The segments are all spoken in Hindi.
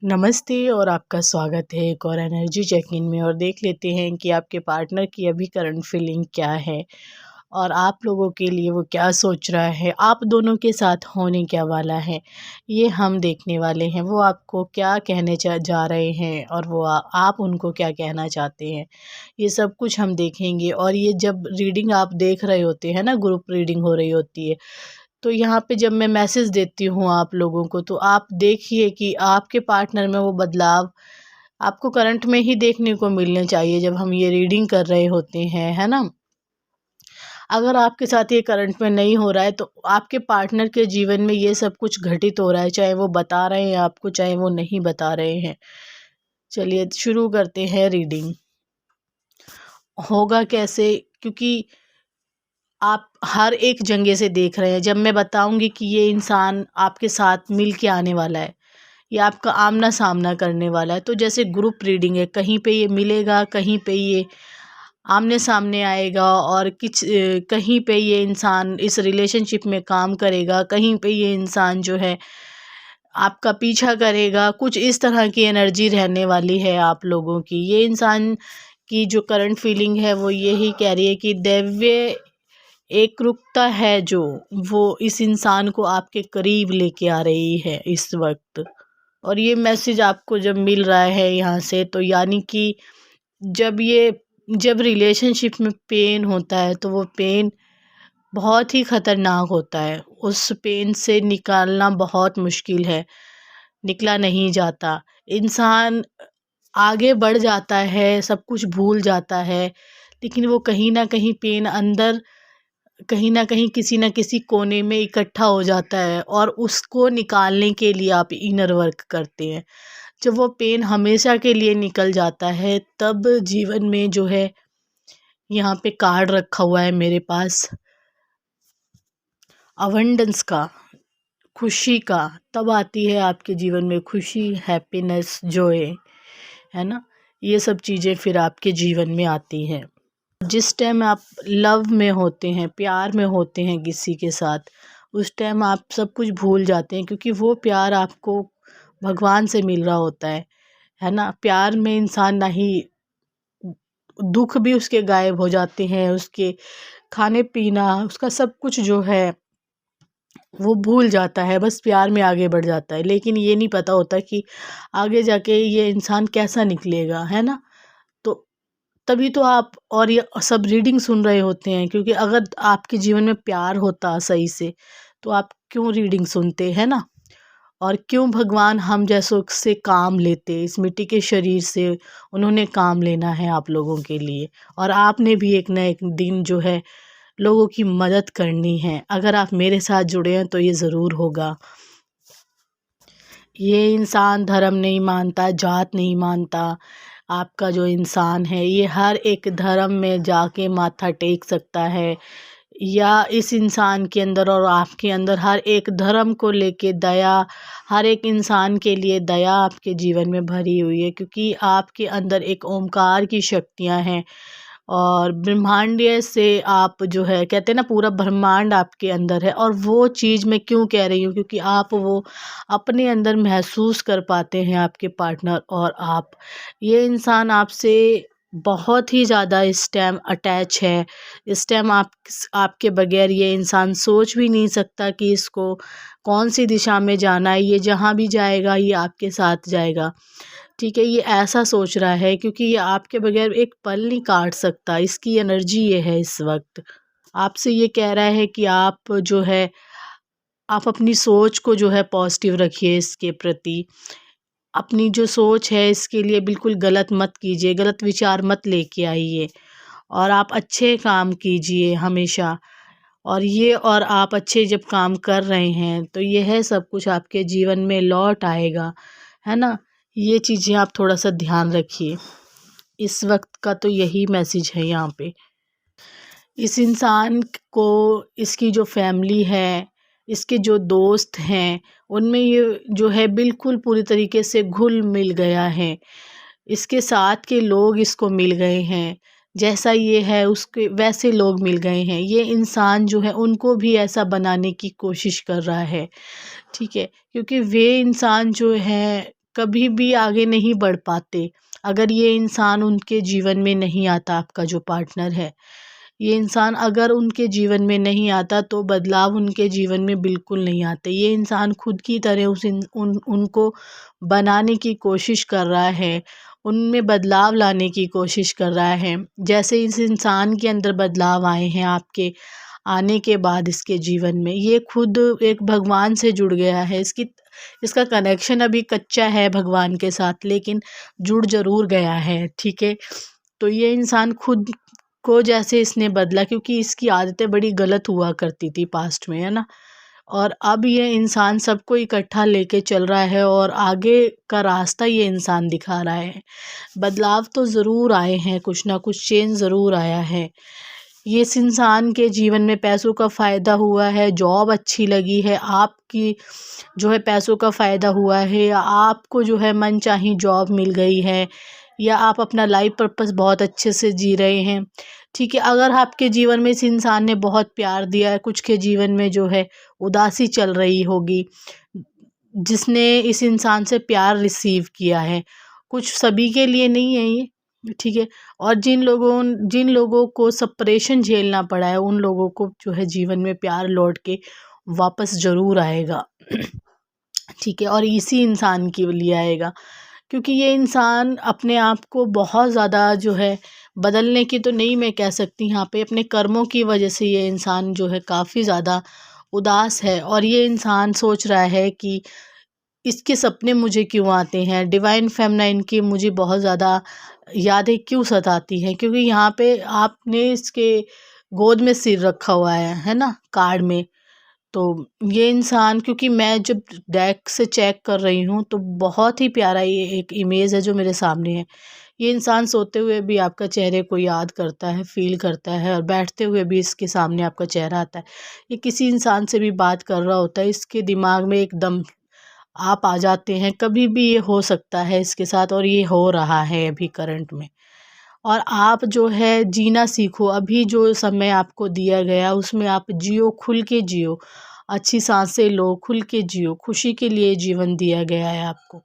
नमस्ते और आपका स्वागत है एक और एनर्जी चेक इन में। और देख लेते हैं कि आपके पार्टनर की अभी करंट फीलिंग क्या है और आप लोगों के लिए वो क्या सोच रहा है, आप दोनों के साथ होने क्या वाला है, ये हम देखने वाले हैं। वो आपको क्या कहने जा रहे हैं और वो आप उनको क्या कहना चाहते हैं, ये सब कुछ हम देखेंगे। और ये जब रीडिंग आप देख रहे होते हैं ना, ग्रुप रीडिंग हो रही होती है, तो यहाँ पे जब मैं मैसेज देती हूँ आप लोगों को, तो आप देखिए कि आपके पार्टनर में वो बदलाव आपको करंट में ही देखने को मिलने चाहिए जब हम ये रीडिंग कर रहे होते हैं, है ना। अगर आपके साथ ये करंट में नहीं हो रहा है तो आपके पार्टनर के जीवन में ये सब कुछ घटित हो रहा है, चाहे वो बता रहे हैं आपको, चाहे वो नहीं बता रहे हैं। चलिए शुरू करते हैं रीडिंग। होगा कैसे, क्योंकि आप हर एक जंगे से देख रहे हैं। जब मैं बताऊंगी कि ये इंसान आपके साथ मिल के आने वाला है, ये आपका आमना सामना करने वाला है, तो जैसे ग्रुप रीडिंग है, कहीं पे ये मिलेगा, कहीं पे ये आमने सामने आएगा, और कहीं पे ये इंसान इस रिलेशनशिप में काम करेगा, कहीं पे ये इंसान जो है आपका पीछा करेगा। कुछ इस तरह की एनर्जी रहने वाली है आप लोगों की। ये इंसान की जो करंट फीलिंग है वो यही कह रही है कि दैवीय एकरूपता है जो, वो इस इंसान को आपके करीब लेके आ रही है इस वक्त। और ये मैसेज आपको जब मिल रहा है यहाँ से, तो यानी कि जब रिलेशनशिप में पेन होता है तो वो पेन बहुत ही ख़तरनाक होता है। उस पेन से निकालना बहुत मुश्किल है, निकला नहीं जाता। इंसान आगे बढ़ जाता है, सब कुछ भूल जाता है, लेकिन वो कहीं ना कहीं पेन अंदर, कहीं न कहीं किसी न किसी कोने में इकट्ठा हो जाता है, और उसको निकालने के लिए आप इनर वर्क करते हैं। जब वो पेन हमेशा के लिए निकल जाता है, तब जीवन में जो है, यहाँ पे कार्ड रखा हुआ है मेरे पास अबंडेंस का, खुशी का। तब आती है आपके जीवन में खुशी, हैप्पीनेस, जॉय, है ना। ये सब चीज़ें फिर आपके जीवन में आती हैं। जिस टाइम आप लव में होते हैं, प्यार में होते हैं किसी के साथ, उस टाइम आप सब कुछ भूल जाते हैं, क्योंकि वो प्यार आपको भगवान से मिल रहा होता है ना। प्यार में इंसान ना ही दुख भी उसके गायब हो जाते हैं, उसके खाने पीना, उसका सब कुछ जो है वो भूल जाता है, बस प्यार में आगे बढ़ जाता है। लेकिन ये नहीं पता होता कि आगे जाके ये इंसान कैसा निकलेगा, है ना। तो तभी तो आप और ये सब रीडिंग सुन रहे होते हैं, क्योंकि अगर आपके जीवन में प्यार होता सही से, तो आप क्यों रीडिंग सुनते हैं ना। और क्यों भगवान हम जैसों से काम लेते, इस मिट्टी के शरीर से उन्होंने काम लेना है आप लोगों के लिए। और आपने भी एक न एक दिन जो है लोगों की मदद करनी है। अगर आप मेरे साथ जुड़े हैं तो ये ज़रूर होगा। ये इंसान धर्म नहीं मानता, जात नहीं मानता। आपका जो इंसान है ये हर एक धर्म में जाके माथा टेक सकता है, या इस इंसान के अंदर और आपके अंदर हर एक धर्म को लेके दया, हर एक इंसान के लिए दया आपके जीवन में भरी हुई है, क्योंकि आपके अंदर एक ओमकार की शक्तियाँ हैं। और ब्रह्मांडीय से आप जो है, कहते हैं ना, पूरा ब्रह्मांड आपके अंदर है। और वो चीज़ मैं क्यों कह रही हूँ, क्योंकि आप वो अपने अंदर महसूस कर पाते हैं, आपके पार्टनर और आप। ये इंसान आपसे बहुत ही ज़्यादा इस टाइम अटैच है। इस टाइम आपके बगैर ये इंसान सोच भी नहीं सकता कि इसको कौन सी दिशा में जाना है। ये जहाँ भी जाएगा ये आपके साथ जाएगा, ठीक है। ये ऐसा सोच रहा है, क्योंकि ये आपके बगैर एक पल नहीं काट सकता। इसकी एनर्जी ये है इस वक्त। आपसे ये कह रहा है कि आप जो है, आप अपनी सोच को जो है पॉजिटिव रखिए इसके प्रति। अपनी जो सोच है इसके लिए बिल्कुल गलत मत कीजिए, गलत विचार मत लेके आइए, और आप अच्छे काम कीजिए हमेशा। और आप अच्छे जब काम कर रहे हैं तो यह सब कुछ आपके जीवन में लौट आएगा, है ना। ये चीज़ें आप थोड़ा सा ध्यान रखिए। इस वक्त का तो यही मैसेज है यहाँ पे। इस इंसान को, इसकी जो फैमिली है, इसके जो दोस्त हैं, उनमें ये जो है बिल्कुल पूरी तरीके से घुल मिल गया है। इसके साथ के लोग इसको मिल गए हैं, जैसा ये है उसके वैसे लोग मिल गए हैं। ये इंसान जो है उनको भी ऐसा बनाने की कोशिश कर रहा है, ठीक है। क्योंकि वे इंसान जो है कभी भी आगे नहीं बढ़ पाते अगर ये इंसान उनके जीवन में नहीं आता। आपका जो पार्टनर है, ये इंसान अगर उनके जीवन में नहीं आता तो बदलाव उनके जीवन में बिल्कुल नहीं आते। ये इंसान खुद की तरह उनको बनाने की कोशिश कर रहा है, उनमें बदलाव लाने की कोशिश कर रहा है। जैसे इस इंसान के अंदर बदलाव आए हैं आपके आने के बाद इसके जीवन में, ये खुद एक भगवान से जुड़ गया है। इसका कनेक्शन अभी कच्चा है भगवान के साथ, लेकिन जुड़ ज़रूर गया है। ठीक है, तो ये इंसान खुद को जैसे इसने बदला, क्योंकि इसकी आदतें बड़ी गलत हुआ करती थी पास्ट में, है ना। और अब ये इंसान सबको इकट्ठा लेके चल रहा है और आगे का रास्ता ये इंसान दिखा रहा है। बदलाव तो ज़रूर आए हैं, कुछ ना कुछ चेंज ज़रूर आया है। ये इस इंसान के जीवन में पैसों का फ़ायदा हुआ है, जॉब अच्छी लगी है, आपकी जो है पैसों का फ़ायदा हुआ है, या आपको जो है मनचाही जॉब मिल गई है, या आप अपना लाइफ पर्पस बहुत अच्छे से जी रहे हैं। ठीक है, अगर आपके जीवन में इस इंसान ने बहुत प्यार दिया है, कुछ के जीवन में जो है उदासी चल रही होगी, जिसने इस इंसान से प्यार रिसीव किया है। कुछ सभी के लिए नहीं है ये, ठीक है। और जिन लोगों को सेपरेशन झेलना पड़ा है, उन लोगों को जो है जीवन में प्यार लौट के वापस ज़रूर आएगा। ठीक है, और इसी इंसान के लिए आएगा, क्योंकि ये इंसान अपने आप को बहुत ज़्यादा जो है बदलने की तो नहीं मैं कह सकती यहाँ पे, अपने कर्मों की वजह से ये इंसान जो है काफ़ी ज़्यादा उदास है। और ये इंसान सोच रहा है कि इसके सपने मुझे क्यों आते हैं, डिवाइन फेमिनाइन की मुझे बहुत ज़्यादा यादें क्यों सताती हैं, क्योंकि यहाँ पे आपने इसके गोद में सिर रखा हुआ है ना, कार्ड में। तो ये इंसान, क्योंकि मैं जब डेक से चेक कर रही हूँ तो बहुत ही प्यारा ये एक इमेज है जो मेरे सामने है। ये इंसान सोते हुए भी आपका चेहरे को याद करता है, फील करता है, और बैठते हुए भी इसके सामने आपका चेहरा आता है। ये किसी इंसान से भी बात कर रहा होता है, इसके दिमाग में एकदम आप आ जाते हैं। कभी भी ये हो सकता है इसके साथ, और ये हो रहा है अभी करंट में। और आप जो है जीना सीखो, अभी जो समय आपको दिया गया उसमें आप जियो, खुल के जियो, अच्छी सांसें लो, खुल के जियो। खुशी के लिए जीवन दिया गया है आपको।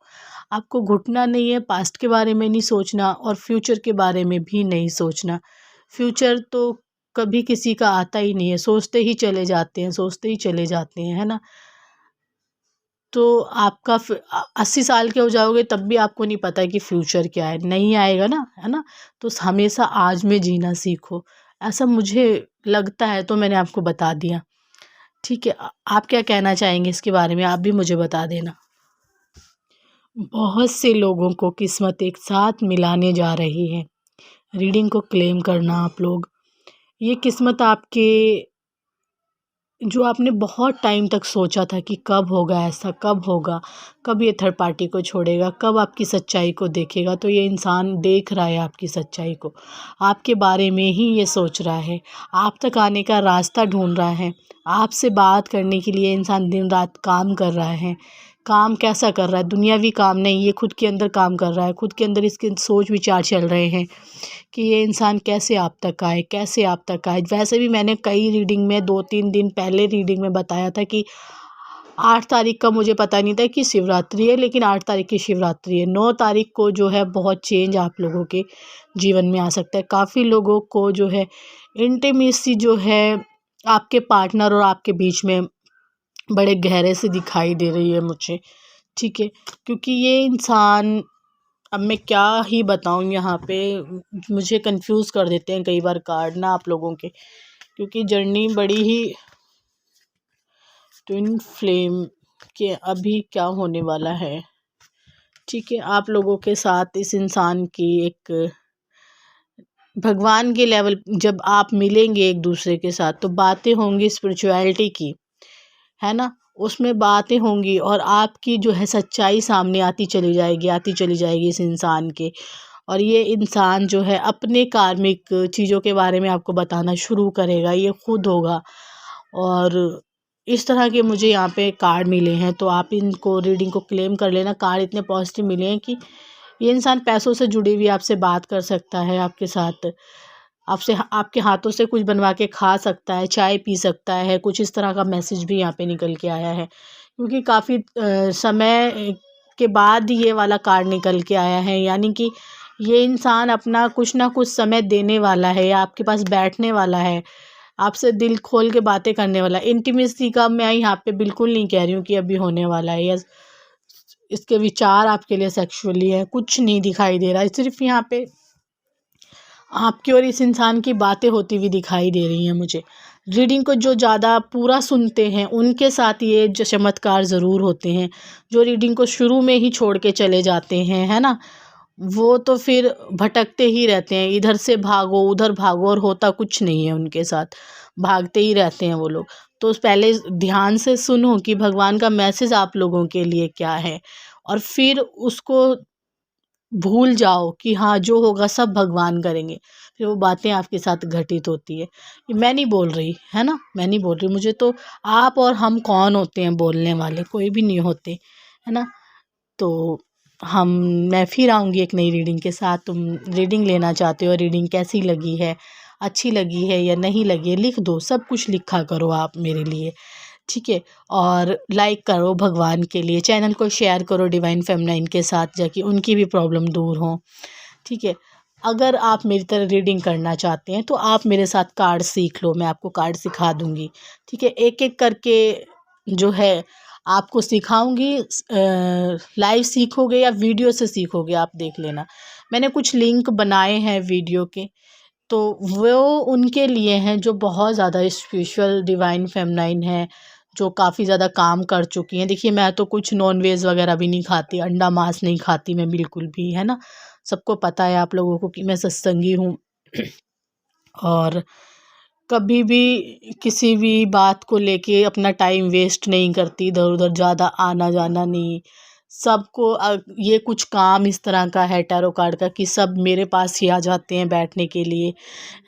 आपको घुटना नहीं है, पास्ट के बारे में नहीं सोचना और फ्यूचर के बारे में भी नहीं सोचना। फ्यूचर तो कभी किसी का आता ही नहीं है, सोचते ही चले जाते हैं, सोचते ही चले जाते हैं, है ना। तो आपका 80 साल के हो जाओगे तब भी आपको नहीं पता है कि फ्यूचर क्या है, नहीं आएगा ना, है ना। तो हमेशा आज में जीना सीखो, ऐसा मुझे लगता है, तो मैंने आपको बता दिया। ठीक है, आप क्या कहना चाहेंगे इसके बारे में, आप भी मुझे बता देना। बहुत से लोगों को किस्मत एक साथ मिलाने जा रही है। रीडिंग को क्लेम करना आप लोग, ये किस्मत आपके, जो आपने बहुत टाइम तक सोचा था कि कब होगा ऐसा, कब होगा, कब ये थर्ड पार्टी को छोड़ेगा, कब आपकी सच्चाई को देखेगा, तो ये इंसान देख रहा है आपकी सच्चाई को, आपके बारे में ही ये सोच रहा है, आप तक आने का रास्ता ढूंढ रहा है। आपसे बात करने के लिए इंसान दिन रात काम कर रहा है। काम कैसा कर रहा है, दुनियावी काम नहीं, ये खुद के अंदर काम कर रहा है। खुद के अंदर इसके सोच विचार चल रहे हैं कि ये इंसान कैसे आप तक आए, कैसे आप तक आए। वैसे भी मैंने कई रीडिंग में 2-3 दिन पहले रीडिंग में बताया था कि 8 तारीख का मुझे पता नहीं था कि शिवरात्रि है, लेकिन 8 तारीख की शिवरात्रि है। 9 तारीख को जो है बहुत चेंज आप लोगों के जीवन में आ सकता है। काफ़ी लोगों को जो है इंटीमेसी जो है आपके पार्टनर और आपके बीच में बड़े गहरे से दिखाई दे रही है मुझे। ठीक है, क्योंकि ये इंसान, अब मैं क्या ही बताऊँ यहाँ पे, मुझे कंफ्यूज कर देते हैं कई बार कार्ड ना आप लोगों के, क्योंकि जर्नी बड़ी ही ट्विन फ्लेम के अभी क्या होने वाला है। ठीक है, आप लोगों के साथ इस इंसान की एक भगवान के लेवल, जब आप मिलेंगे एक दूसरे के साथ तो बातें होंगी स्पिरिचुअलिटी की, है ना। उसमें बातें होंगी और आपकी जो है सच्चाई सामने आती चली जाएगी, आती चली जाएगी इस इंसान के। और ये इंसान जो है अपने कार्मिक चीज़ों के बारे में आपको बताना शुरू करेगा, ये खुद होगा। और इस तरह के मुझे यहाँ पे कार्ड मिले हैं, तो आप इनको रीडिंग को क्लेम कर लेना। कार्ड इतने पॉजिटिव मिले हैं कि ये इंसान पैसों से जुड़ी हुई आपसे बात कर सकता है, आपके साथ, आपसे, आपके हाथों से कुछ बनवा के खा सकता है, चाय पी सकता है, कुछ इस तरह का मैसेज भी यहाँ पे निकल के आया है। क्योंकि काफ़ी समय के बाद ये वाला कार्ड निकल के आया है, यानी कि ये इंसान अपना कुछ ना कुछ समय देने वाला है या आपके पास बैठने वाला है, आपसे दिल खोल के बातें करने वाला है। इंटीमेसी का मैं यहाँ पे बिल्कुल नहीं कह रही हूँ कि अभी होने वाला है या इसके विचार आपके लिए सेक्सुअली है, कुछ नहीं दिखाई दे रहा है। सिर्फ यहाँ पे आपकी और इस इंसान की बातें होती हुई दिखाई दे रही हैं मुझे। रीडिंग को जो ज़्यादा पूरा सुनते हैं उनके साथ ये जो चमत्कार ज़रूर होते हैं। जो रीडिंग को शुरू में ही छोड़ के चले जाते हैं, है ना, वो तो फिर भटकते ही रहते हैं, इधर से भागो उधर भागो और होता कुछ नहीं है उनके साथ, भागते ही रहते हैं वो लोग। तो पहले ध्यान से सुनो कि भगवान का मैसेज आप लोगों के लिए क्या है, और फिर उसको भूल जाओ कि हाँ जो होगा सब भगवान करेंगे, फिर वो बातें आपके साथ घटित होती है। ये मैं नहीं बोल रही, है ना, मैं नहीं बोल रही, मुझे तो आप और हम कौन होते हैं बोलने वाले, कोई भी नहीं होते, है ना। तो हम मैं फिर आऊँगी एक नई रीडिंग के साथ। तुम रीडिंग लेना चाहते हो, रीडिंग कैसी लगी है, अच्छी लगी है या नहीं लगी है, लिख दो, सब कुछ लिखा करो आप मेरे लिए, ठीक है। और लाइक करो भगवान के लिए, चैनल को शेयर करो डिवाइन फेमिनाइन के साथ जाके, उनकी भी प्रॉब्लम दूर हो, ठीक है। अगर आप मेरी तरह रीडिंग करना चाहते हैं तो आप मेरे साथ कार्ड सीख लो, मैं आपको कार्ड सिखा दूँगी, ठीक है। एक एक करके जो है आपको सिखाऊंगी। लाइव सीखोगे या वीडियो से सीखोगे आप देख लेना। मैंने कुछ लिंक बनाए हैं वीडियो के, तो वो उनके लिए हैं जो बहुत ज़्यादा स्पिरिचुअल डिवाइन फेमिनाइन है, जो काफ़ी ज़्यादा काम कर चुकी हैं। देखिए मैं तो कुछ नॉन वेज वगैरह भी नहीं खाती, अंडा मांस नहीं खाती मैं बिल्कुल भी, है ना। सबको पता है आप लोगों को कि मैं सत्संगी हूँ और कभी भी किसी भी बात को लेके अपना टाइम वेस्ट नहीं करती, इधर उधर ज़्यादा आना जाना नहीं। सबको ये कुछ काम इस तरह का है टैरो कार्ड का कि सब मेरे पास ही आ जाते हैं बैठने के लिए,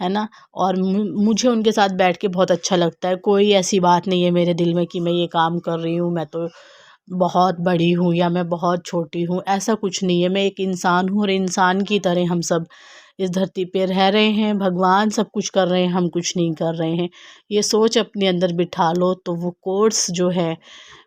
है ना। और मुझे उनके साथ बैठ के बहुत अच्छा लगता है। कोई ऐसी बात नहीं है मेरे दिल में कि मैं ये काम कर रही हूँ, मैं तो बहुत बड़ी हूँ या मैं बहुत छोटी हूँ, ऐसा कुछ नहीं है। मैं एक इंसान हूँ और इंसान की तरह हम सब इस धरती पे रह रहे हैं। भगवान सब कुछ कर रहे हैं, हम कुछ नहीं कर रहे हैं। ये सोच अपने अंदर बिठा लो तो वो कोर्स जो है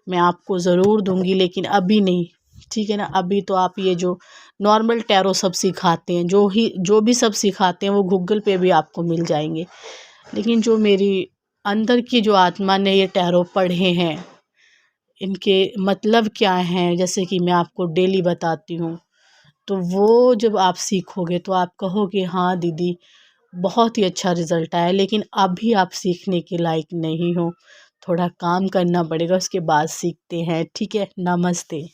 मैं आपको ज़रूर दूंगी, लेकिन अभी नहीं, ठीक है ना। अभी तो आप ये जो नॉर्मल टैरो सब सिखाते हैं, जो भी सब सिखाते हैं वो गूगल पे भी आपको मिल जाएंगे। लेकिन जो मेरी अंदर की जो आत्मा ने ये टैरो पढ़े हैं, इनके मतलब क्या हैं, जैसे कि मैं आपको डेली बताती हूँ, तो वो जब आप सीखोगे तो आप कहोगे हाँ दीदी बहुत ही अच्छा रिज़ल्ट आया। लेकिन अभी आप सीखने के लायक नहीं हो, थोड़ा काम करना पड़ेगा, उसके बाद सीखते हैं, ठीक है। नमस्ते।